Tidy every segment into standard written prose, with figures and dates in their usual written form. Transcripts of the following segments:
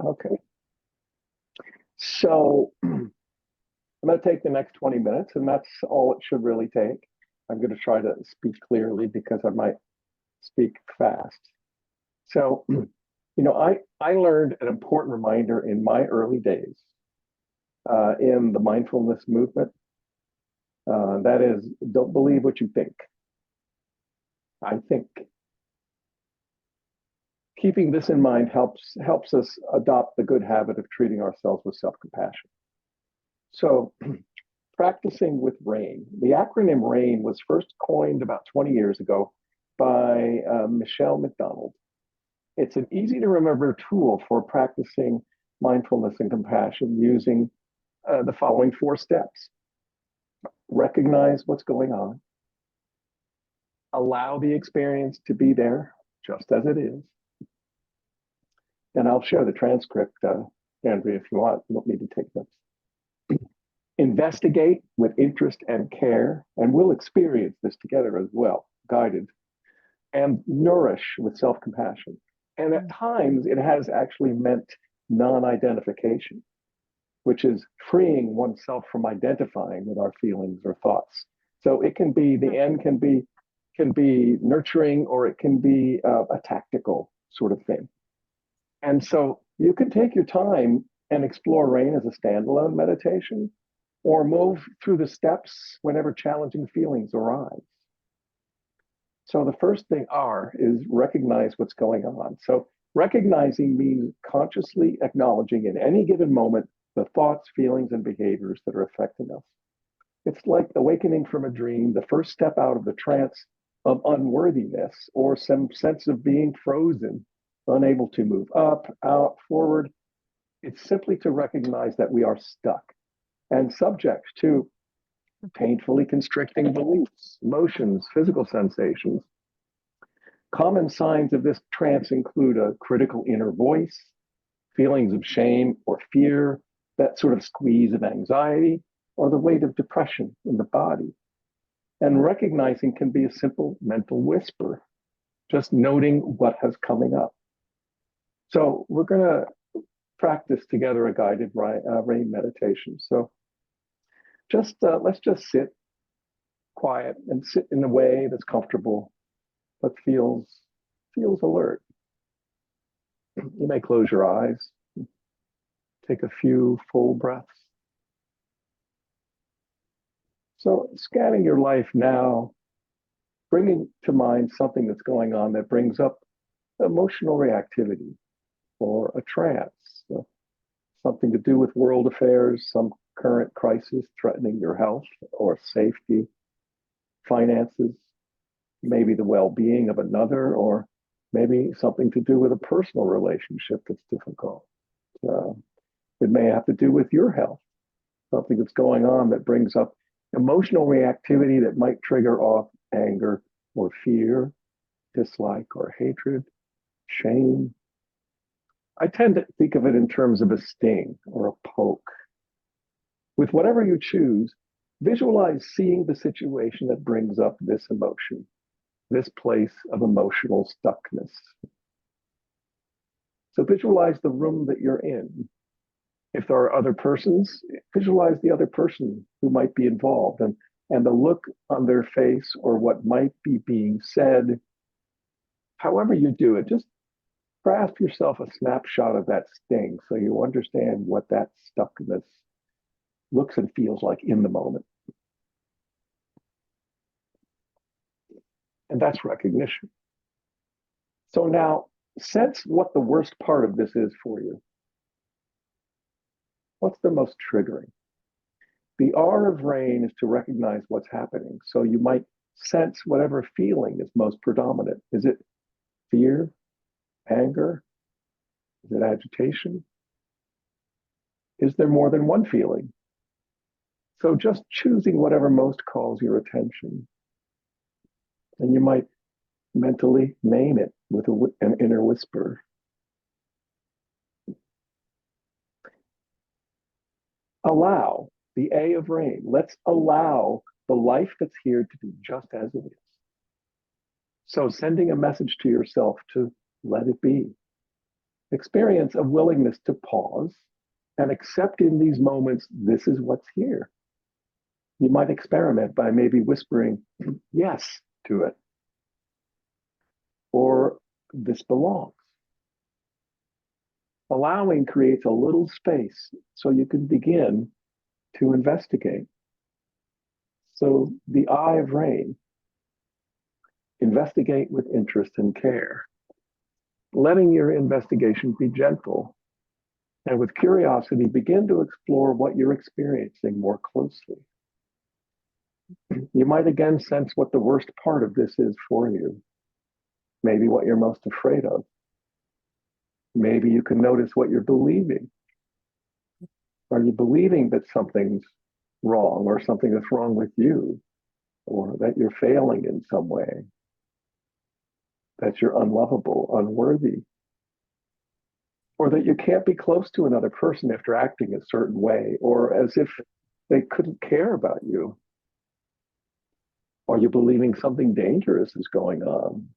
Okay. So I'm going to take the next 20 minutes, and that's all it should really take. I'm going to try to speak clearly because I might speak fast. So, I learned an important reminder in my early days in the mindfulness movement. That is, don't believe what you think. I think keeping this in mind helps us adopt the good habit of treating ourselves with self-compassion. So, practicing with RAIN. The acronym RAIN was first coined about 20 years ago by Michelle McDonald. It's an easy to remember tool for practicing mindfulness and compassion using the following 4 steps. Recognize what's going on. Allow the experience to be there just as it is. And I'll share the transcript, Andrea, if you want. You don't need to take notes. Investigate with interest and care, and we'll experience this together as well, guided. And nourish with self-compassion. And at times, it has actually meant non-identification, which is freeing oneself from identifying with our feelings or thoughts. So it can be, the end can be nurturing, or it can be a tactical sort of thing. And so you can take your time and explore RAIN as a standalone meditation, or move through the steps whenever challenging feelings arise. So the first thing is recognize what's going on. So recognizing means consciously acknowledging in any given moment the thoughts, feelings, and behaviors that are affecting us. It's like awakening from a dream, the first step out of the trance of unworthiness or some sense of being frozen, unable to move up, out, forward. It's simply to recognize that we are stuck and subject to painfully constricting beliefs, emotions, physical sensations. Common signs of this trance include a critical inner voice, feelings of shame or fear, that sort of squeeze of anxiety, or the weight of depression in the body. And recognizing can be a simple mental whisper, just noting what has coming up. So we're going to practice together a guided RAIN meditation. So let's just sit quiet and sit in a way that's comfortable, but feels alert. You may close your eyes, take a few full breaths. So scanning your life now, bringing to mind something that's going on that brings up emotional reactivity or a trance, something to do with world affairs, some current crisis threatening your health or safety, finances, maybe the well-being of another, or maybe something to do with a personal relationship that's difficult. It may have to do with your health, something that's going on that brings up emotional reactivity that might trigger off anger or fear, dislike or hatred, shame. I tend to think of it in terms of a sting or a poke. With whatever you choose, visualize seeing the situation that brings up this emotion, this place of emotional stuckness. So visualize the room that you're in. If there are other persons, visualize the other person who might be involved and the look on their face or what might be being said. However you do it, just grasp yourself a snapshot of that sting so you understand what that stuckness looks and feels like in the moment. And that's recognition. So now, sense what the worst part of this is for you. What's the most triggering? The R of RAIN is to recognize what's happening. So you might sense whatever feeling is most predominant. Is it fear, anger? Is it agitation? Is there more than one feeling? So just choosing whatever most calls your attention. And you might mentally name it with an inner whisper. Allow, the A of RAIN. Let's allow the life that's here to be just as it is. So sending a message to yourself to let it be. Experience a willingness to pause and accept in these moments, this is what's here. You might experiment by maybe whispering yes to it, or this belongs. Allowing creates a little space so you can begin to investigate. So the eye of rain, investigate with interest and care, letting your investigation be gentle, and with curiosity, begin to explore what you're experiencing more closely. You might again sense what the worst part of this is for you, maybe what you're most afraid of. Maybe you can notice what you're believing. Are you believing that something's wrong, or something that's wrong with you, or that you're failing in some way, that you're unlovable, unworthy, or that you can't be close to another person after acting a certain way, or as if they couldn't care about you? Are you believing something dangerous is going on?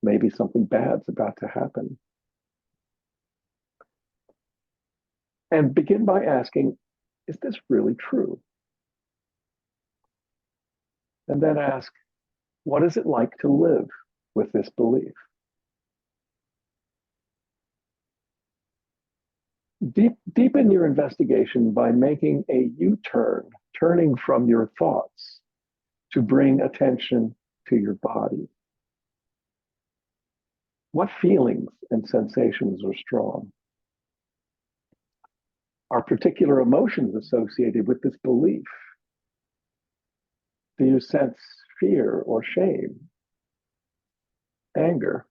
Maybe something bad's about to happen. And begin by asking, is this really true? And then ask, what is it like to live with this belief? Deepen your investigation by making a U-turn, turning from your thoughts to bring attention to your body. What feelings and sensations are strong? Are particular emotions associated with this belief? Do you sense fear or shame, anger,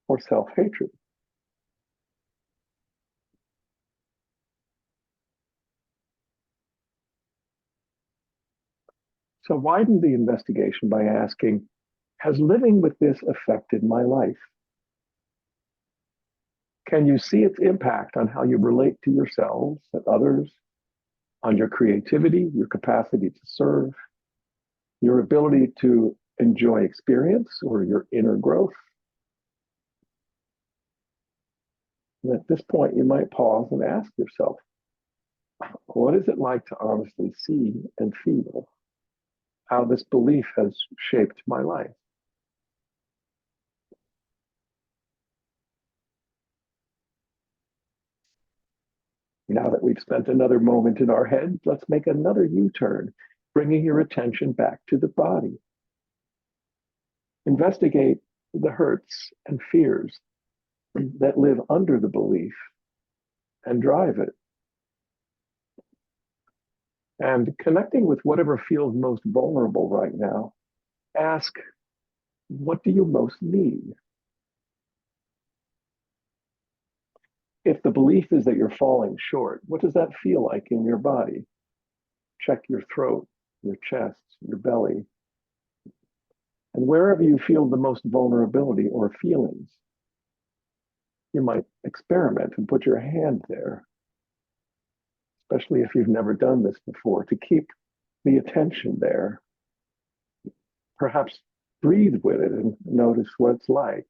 or self-hatred? So widen the investigation by asking, has living with this affected my life? Can you see its impact on how you relate to yourselves and others, on your creativity, your capacity to serve, your ability to enjoy experience, or your inner growth? And at this point, you might pause and ask yourself, what is it like to honestly see and feel how this belief has shaped my life? Now that we've spent another moment in our head, let's make another U-turn, bringing your attention back to the body. Investigate the hurts and fears that live under the belief and drive it. And connecting with whatever feels most vulnerable right now, ask, what do you most need? If the belief is that you're falling short, what does that feel like in your body? Check your throat, your chest, your belly. And wherever you feel the most vulnerability or feelings, you might experiment and put your hand there, especially if you've never done this before, to keep the attention there. Perhaps breathe with it and notice what it's like.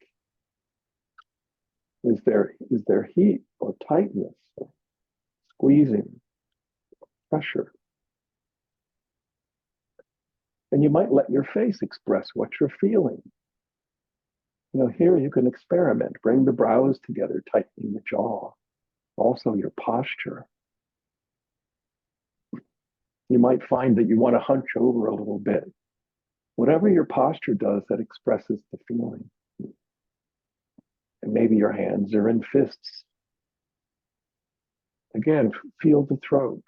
Is there heat or tightness, or squeezing, pressure? And you might let your face express what you're feeling. Here you can experiment. Bring the brows together, tightening the jaw. Also your posture. You might find that you want to hunch over a little bit. Whatever your posture does, that expresses the feeling. And maybe your hands are in fists. Again, feel the throat,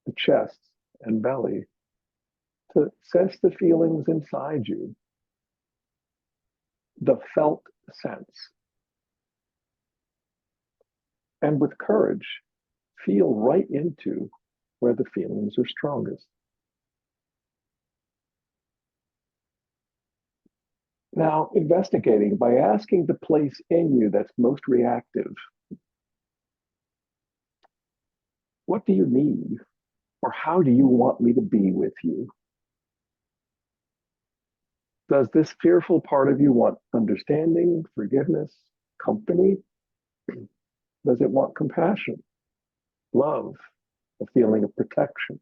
the chest and belly, to sense the feelings inside you, the felt sense. And with courage, feel right into where the feelings are strongest. Now, investigating by asking the place in you that's most reactive, what do you need? Or how do you want me to be with you? Does this fearful part of you want understanding, forgiveness, company, Does it want compassion, love, a feeling of protection?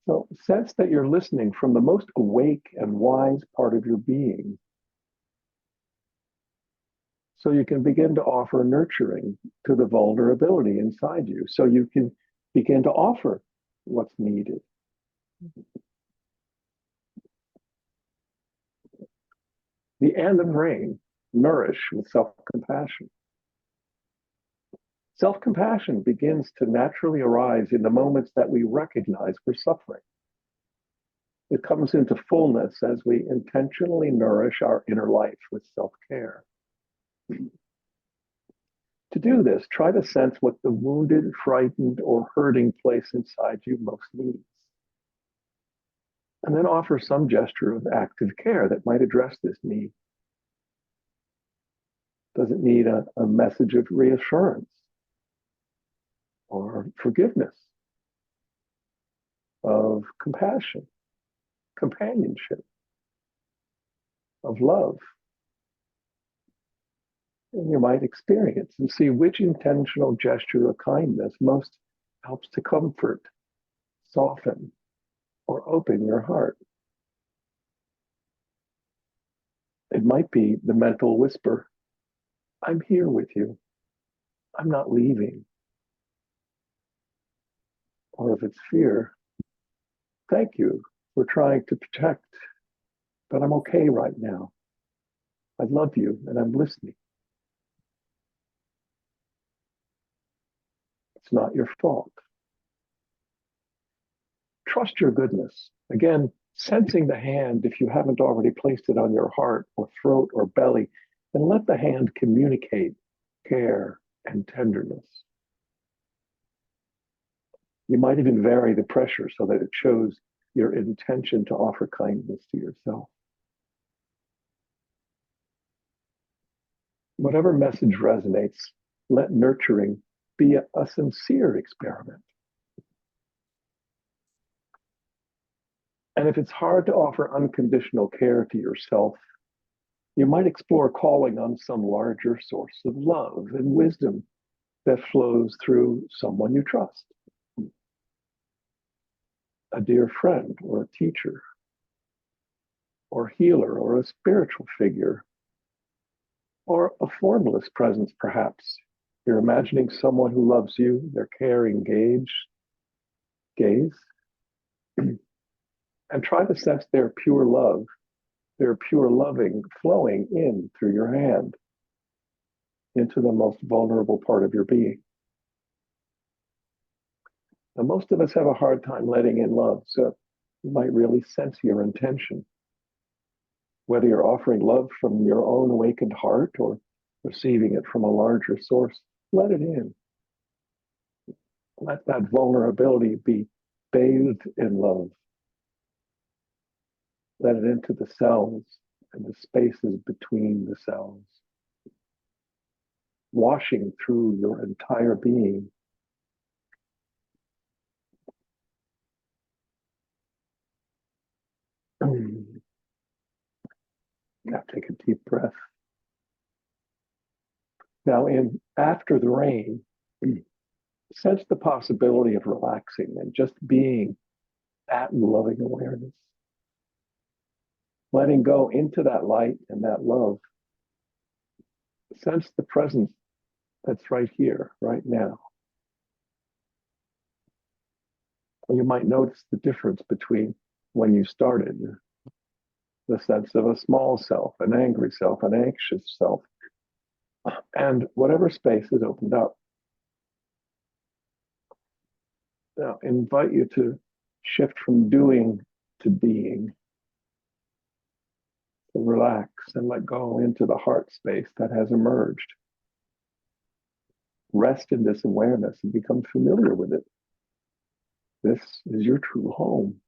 So sense that you're listening from the most awake and wise part of your being, so you can begin to offer nurturing to the vulnerability inside you, so you can begin to offer what's needed. The end of rain, nourish with self-compassion. Self-compassion begins to naturally arise in the moments that we recognize we're suffering. It comes into fullness as we intentionally nourish our inner life with self-care. To do this, try to sense what the wounded, frightened, or hurting place inside you most needs. And then offer some gesture of active care that might address this need. Does it need a message of reassurance or forgiveness, of compassion, companionship, of love? And you might experience and see which intentional gesture of kindness most helps to comfort, soften, or open your heart. It might be the mental whisper, I'm here with you. I'm not leaving. Or if it's fear, thank you for trying to protect, but I'm okay right now. I love you and I'm listening. It's not your fault. Trust your goodness. Again, sensing the hand, if you haven't already placed it on your heart or throat or belly, and let the hand communicate care and tenderness. You might even vary the pressure so that it shows your intention to offer kindness to yourself. Whatever message resonates, let nurturing be a sincere experiment. And if it's hard to offer unconditional care to yourself, you might explore calling on some larger source of love and wisdom that flows through someone you trust. A dear friend or a teacher or healer or a spiritual figure or a formless presence, perhaps. You're imagining someone who loves you, their caring gaze, and try to sense their pure love, their pure loving flowing in through your hand into the most vulnerable part of your being. Now, most of us have a hard time letting in love, so you might really sense your intention. Whether you're offering love from your own awakened heart or receiving it from a larger source, let it in. Let that vulnerability be bathed in love. Let it into the cells and the spaces between the cells, washing through your entire being. Now take a deep breath. Now after the rain, sense the possibility of relaxing and just being that loving awareness. Letting go into that light and that love. Sense the presence that's right here, right now. You might notice the difference between when you started, the sense of a small self, an angry self, an anxious self, and whatever space is opened up. Now, I invite you to shift from doing to being. To relax and let go into the heart space that has emerged. Rest in this awareness and become familiar with it. This is your true home.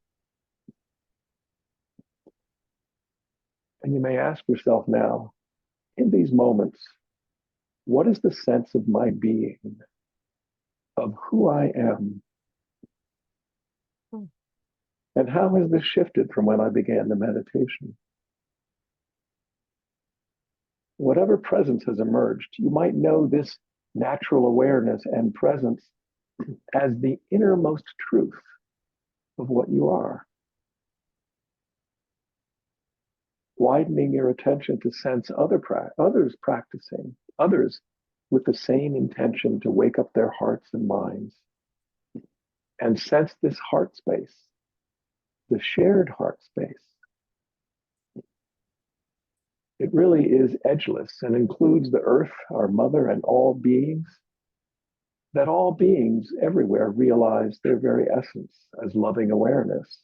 And you may ask yourself now, in these moments, what is the sense of my being, of who I am? And how has this shifted from when I began the meditation? whatever presence has emerged, you might know this natural awareness and presence as the innermost truth of what you are. Widening your attention to sense others practicing, others with the same intention to wake up their hearts and minds, and sense this heart space, the shared heart space. It really is edgeless and includes the earth, our mother, and all beings, that all beings everywhere realize their very essence as loving awareness.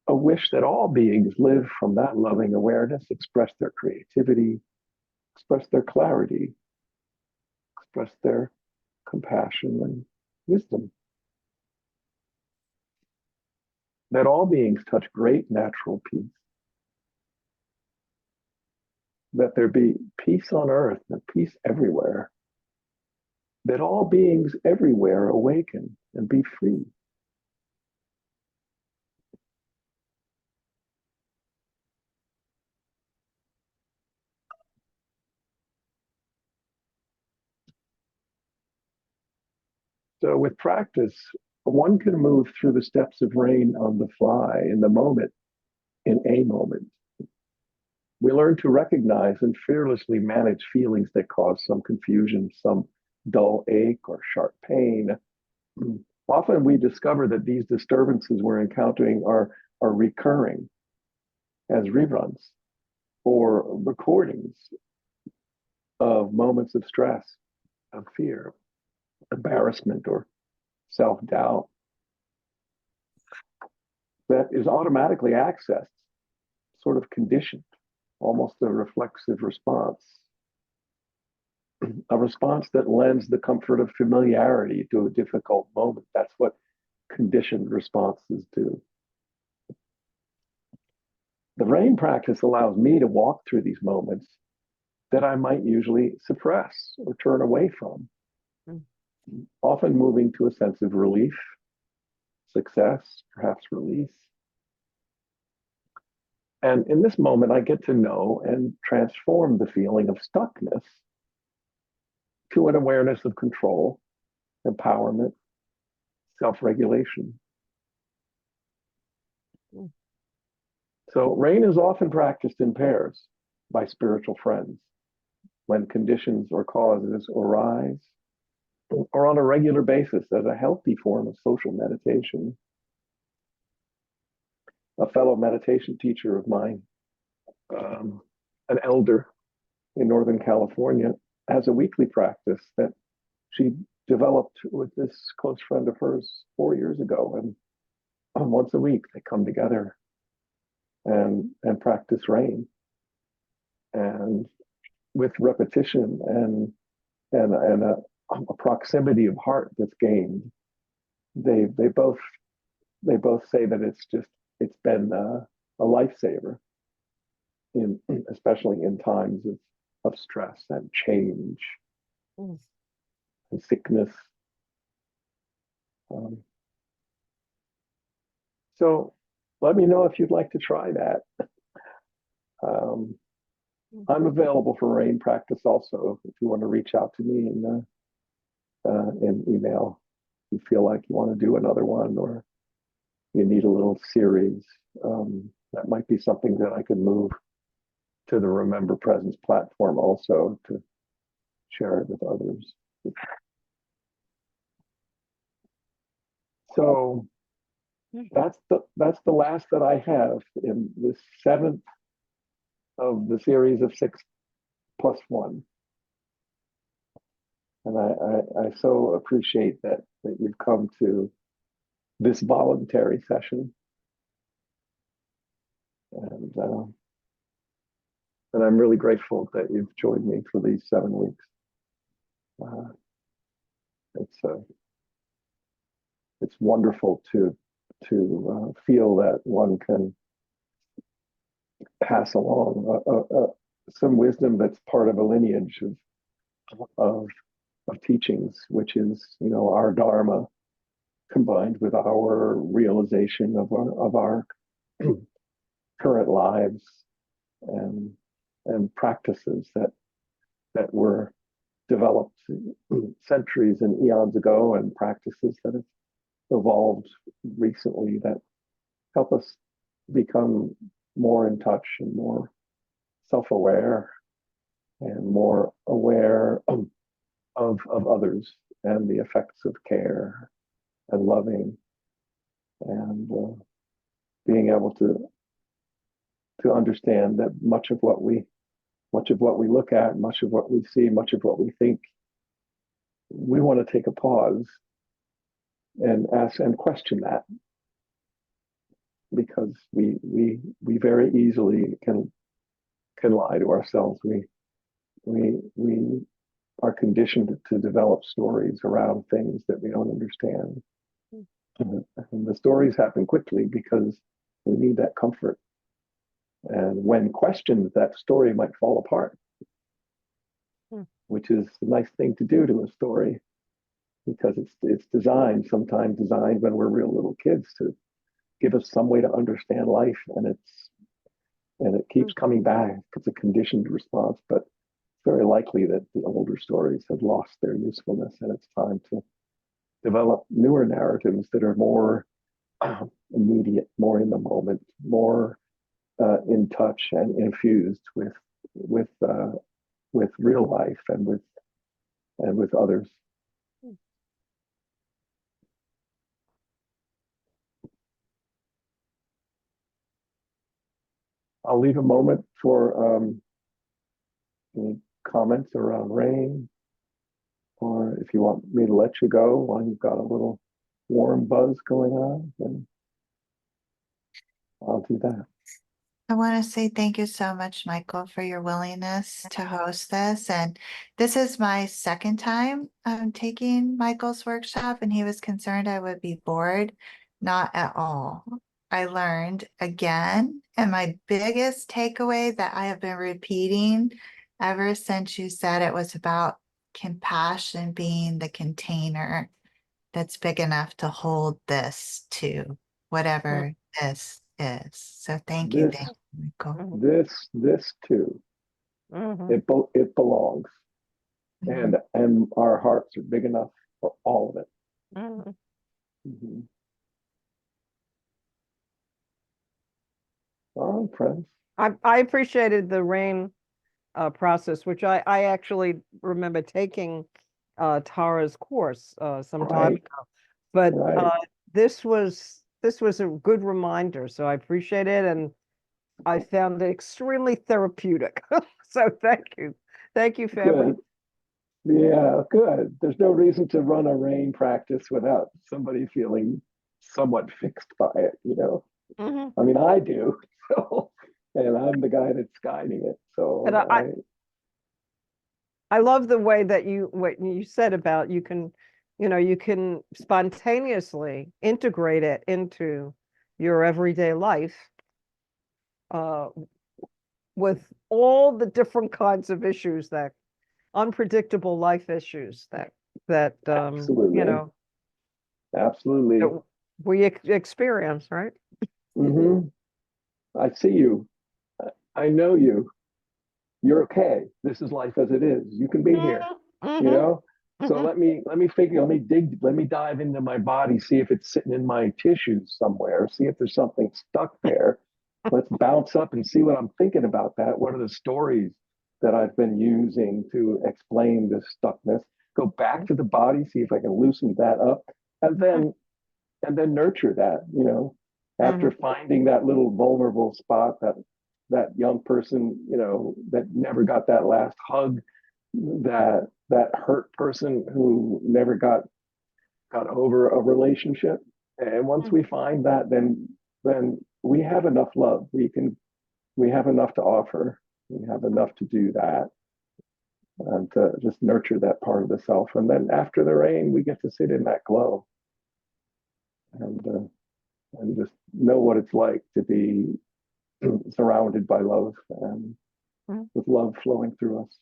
A wish that all beings live from that loving awareness, express their creativity, express their clarity, express their compassion and wisdom. That all beings touch great natural peace. That there be peace on earth and peace everywhere. That all beings everywhere awaken and be free. So with practice, one can move through the steps of rain on the fly in the moment, in a moment. We learn to recognize and fearlessly manage feelings that cause some confusion, some dull ache or sharp pain. Often we discover that these disturbances we're encountering are recurring as reruns or recordings of moments of stress, of fear, embarrassment, or self-doubt that is automatically accessed, sort of conditioned, almost a reflexive response, a response that lends the comfort of familiarity to a difficult moment. That's what conditioned responses do. The rain practice allows me to walk through these moments that I might usually suppress or turn away from, often moving to a sense of relief, success, perhaps release. And in this moment, I get to know and transform the feeling of stuckness to an awareness of control, empowerment, self-regulation. So rain is often practiced in pairs by spiritual friends when conditions or causes arise, or on a regular basis as a healthy form of social meditation. A fellow meditation teacher of mine, an elder in Northern California, has a weekly practice that she developed with this close friend of hers 4 years ago. And once a week, they come together and practice rain. And with repetition and a proximity of heart that's gained, they both say that it's been a lifesaver, especially in times of stress and change and sickness. So let me know if you'd like to try that. I'm available for rain practice also if you want to reach out to me in email. If you feel like you want to do another one or you need a little series, that might be something that I could move to the Remember Presence platform also to share it with others. So that's the last that I have in this 7th of the series of 6+1. And I so appreciate that you've come to this voluntary session. And I'm really grateful that you've joined me for these 7 weeks. It's wonderful to feel that one can pass along some wisdom that's part of a lineage of teachings, which is, our Dharma combined with our realization of our current lives and and practices that were developed centuries and eons ago, and practices that have evolved recently that help us become more in touch and more self-aware and more aware of others and the effects of care and loving and being able to understand that much of what we look at, much of what we see, much of what we think, we want to take a pause and ask and question that, because we very easily can lie to ourselves. We are conditioned to develop stories around things that we don't understand. And the stories happen quickly because we need that comfort. And when questioned, that story might fall apart, which is a nice thing to do to a story, because it's sometimes designed when we're real little kids to give us some way to understand life, and it keeps coming back. It's a conditioned response, but it's very likely that the older stories have lost their usefulness, and it's time to develop newer narratives that are more immediate, more in the moment, more in touch and infused with real life and with others. I'll leave a moment for any comments around rain, or if you want me to let you go while you've got a little warm buzz going on, then I'll do that. I want to say thank you so much, Michael, for your willingness to host this. And this is my second time taking Michael's workshop, and he was concerned I would be bored. Not at all. I learned again, and my biggest takeaway that I have been repeating ever since you said it was about compassion being the container that's big enough to hold this to whatever this is. So thank you, Michael. This too. It belongs, and our hearts are big enough for all of it. All right, friends. I appreciated the rain process, which I actually remember taking Tara's course some time ago. But this was a good reminder, so I appreciate it, and I found it extremely therapeutic. So thank you, family. Good. Yeah, good. There's no reason to run a rain practice without somebody feeling somewhat fixed by it, you know. I mean, I do. So, and I'm the guy that's guiding it. So and I love the way that what you said about you can spontaneously integrate it into your everyday life with all the different kinds of issues, that unpredictable life issues that absolutely. Absolutely. That we experience, right? I see you. I know you. You're okay. This is life as it is. You can be here. You know. So let me dive into my body, see if it's sitting in my tissues somewhere, see if there's something stuck there. Let's bounce up and see what I'm thinking about that. What are the stories that I've been using to explain this stuckness? Go back to the body, see if I can loosen that up, and then nurture that, you know, after finding that little vulnerable spot, that young person, you know, that never got that last hug, that hurt person who never got over a relationship. And once we find that, then we have enough love. We have enough to offer. We have enough to do that, and to just nurture that part of the self. And then after the rain, we get to sit in that glow and just know what it's like to be surrounded by love and with love flowing through us.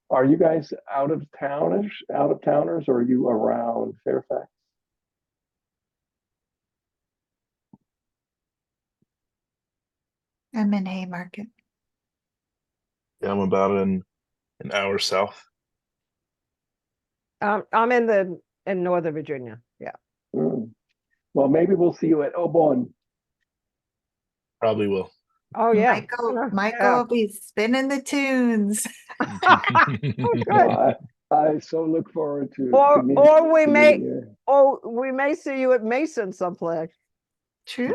Are you guys out of towners, or are you around Fairfax? I'm in Haymarket. Yeah, I'm about an hour south. I'm in Northern Virginia. Yeah. Mm. Well, maybe we'll see you at Obon. Probably will. Oh yeah. Michael will be spinning the tunes. Oh, good. Well, I so look forward to Or to meeting you. we may see you at Mason someplace. True.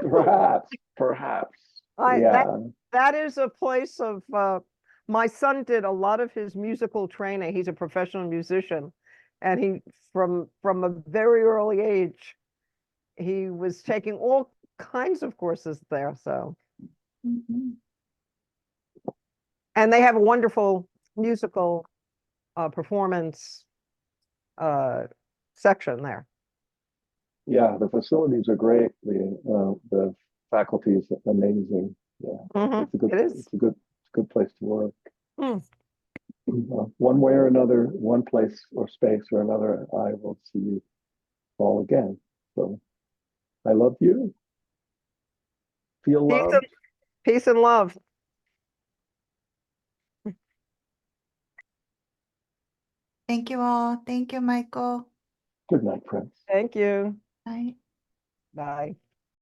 Perhaps. I Yeah. that is a place of my son did a lot of his musical training. He's a professional musician, and he from a very early age, he was taking all kinds of courses there. So, Mhm. and they have a wonderful musical performance section there. Yeah, the facilities are great. The faculty is amazing. Yeah, Mhm. it's a good It is. it's a good place to work. Mm. One way or another, one place or space or another, I will see you all again. So I love you. Feel Peace loved. and, peace and love. Thank you all. Thank you, Michael. Good night, friends. Thank you. Bye. Bye.